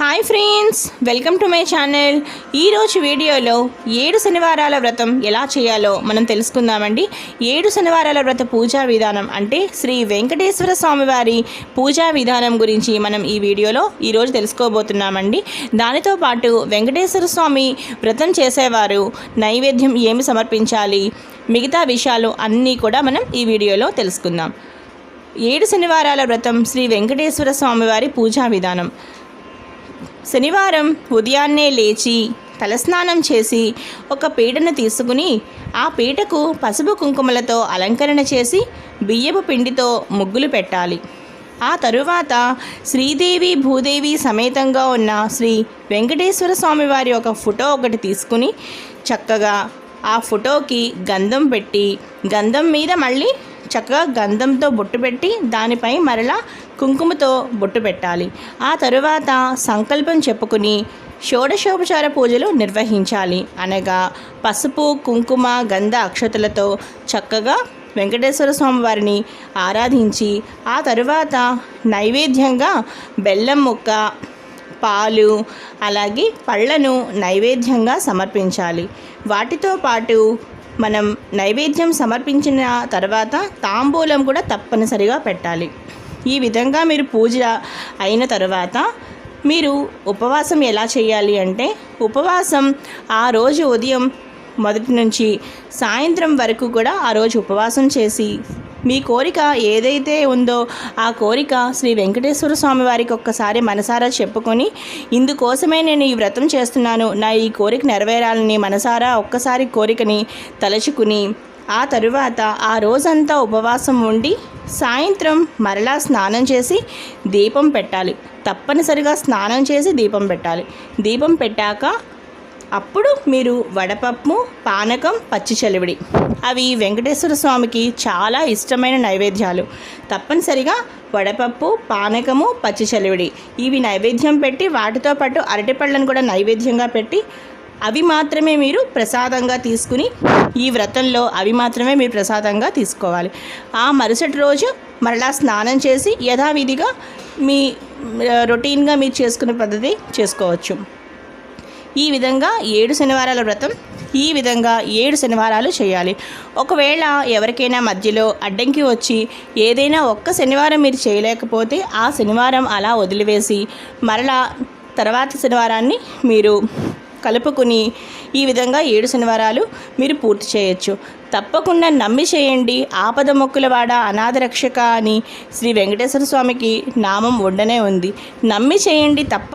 Hi friends, welcome to my channel. ఈరోజు వీడియోలో 7 శనివారాల వ్రతం ఎలా చేయాలో మనం తెలుసుకుందామండి. 7 శనివారాల వ్రత పూజా విధానం అంటే శ్రీ వెంకటేశ్వర స్వామివారి పూజా విధానం గురించి మనం ఈ వీడియోలో ఈరోజు తెలుసుకోబోతున్నామండి. దానితో పాటు వెంకటేశ్వర స్వామి వ్రతం చేసేవారు నైవేద్యం ఏమి సమర్పించాలి, మిగతా విషయాలు అన్నీ కూడా మనం ఈ వీడియోలో తెలుసుకుందాం. 7 శనివారాల వ్రతం శ్రీ వెంకటేశ్వర స్వామివారి పూజా విధానం. శనివారం ఉదయాన్నే లేచి తలస్నానం చేసి ఒక పీటను తీసుకుని ఆ పీటకు పసుపు కుంకుమలతో అలంకరణ చేసి బియ్యపు పిండితో ముగ్గులు పెట్టాలి. ఆ తరువాత శ్రీదేవి భూదేవి సమేతంగా ఉన్న శ్రీ వెంకటేశ్వర స్వామి వారి ఒక ఫోటో ఒకటి తీసుకుని చక్కగా ఆ ఫోటోకి గంధం పెట్టి గంధం మీద మళ్ళీ చక్కగా గంధంతో బొట్టు పెట్టి దానిపై మరలా కుంకుమతో బొట్టు పెట్టాలి. ఆ తరువాత సంకల్పం చెప్పుకుని షోడశోపచార పూజలు నిర్వహించాలి. అనగా పసుపు కుంకుమ గంధ అక్షతలతో చక్కగా వెంకటేశ్వర స్వామి వారిని ఆరాధించి ఆ తరువాత నైవేద్యంగా బెల్లం ముక్క, పాలు, అలాగే పళ్ళను నైవేద్యంగా సమర్పించాలి. వాటితో పాటు మనం నైవేద్యం సమర్పించిన తర్వాత తాంబూలం కూడా తప్పనిసరిగా పెట్టాలి. ఈ విధంగా మీరు పూజ అయిన తర్వాత మీరు ఉపవాసం ఎలా చేయాలి అంటే, ఉపవాసం ఆ రోజు ఉదయం మొదటి నుంచి సాయంత్రం వరకు కూడా ఆ రోజు ఉపవాసం చేసి మీ కోరిక ఏదైతే ఉందో ఆ కోరిక శ్రీ వెంకటేశ్వర స్వామి వారికి ఒక్కసారి మనసారా చెప్పుకొని, ఇందుకోసమే నేను ఈ వ్రతం చేస్తున్నాను, నా ఈ కోరిక నెరవేరాలని మనసారా ఒక్కసారి కోరికని తలుచుకుని ఆ తరువాత ఆ రోజంతా ఉపవాసం ఉండి సాయంత్రం మరలా స్నానం చేసి దీపం పెట్టాలి. తప్పనిసరిగా స్నానం చేసి దీపం పెట్టాలి. దీపం పెట్టాక అప్పుడు మీరు వడపప్పు, పానకం, పచ్చి చలివిడి, అవి వెంకటేశ్వర స్వామికి చాలా ఇష్టమైన నైవేద్యాలు. తప్పనిసరిగా వడపప్పు, పానకము, పచ్చి చలివిడి ఇవి నైవేద్యం పెట్టి వాటితో పాటు అరటిపళ్ళను కూడా నైవేద్యంగా పెట్టి అవి మాత్రమే మీరు ప్రసాదంగా తీసుకుని ఈ వ్రతంలో అవి మాత్రమే మీరు ప్రసాదంగా తీసుకోవాలి. ఆ మరుసటి రోజు మరలా స్నానం చేసి యథావిధిగా మీ రొటీన్గా మీరు చేసుకునే పద్ధతి చేసుకోవచ్చు. ఈ విధంగా 7 శనివారాల వ్రతం ఈ విధంగా 7 శనివారాలు చేయాలి. ఒకవేళ ఎవరికైనా మధ్యలో అడ్డంకి వచ్చి ఏదైనా ఒక్క శనివారం మీరు చేయలేకపోతే ఆ శనివారం అలా వదిలివేసి మరలా తర్వాత శనివారాన్ని మీరు కలుపుకుని ఈ విధంగా 7 శనివారాలు మీరు పూర్తి చేయొచ్చు. తప్పకుండా నమ్మి చేయండి. ఆపద మొక్కులవాడ అనాథ రక్షక అని శ్రీ వెంకటేశ్వర స్వామికి నామం ఉండనే ఉంది. నమ్మి చేయండి.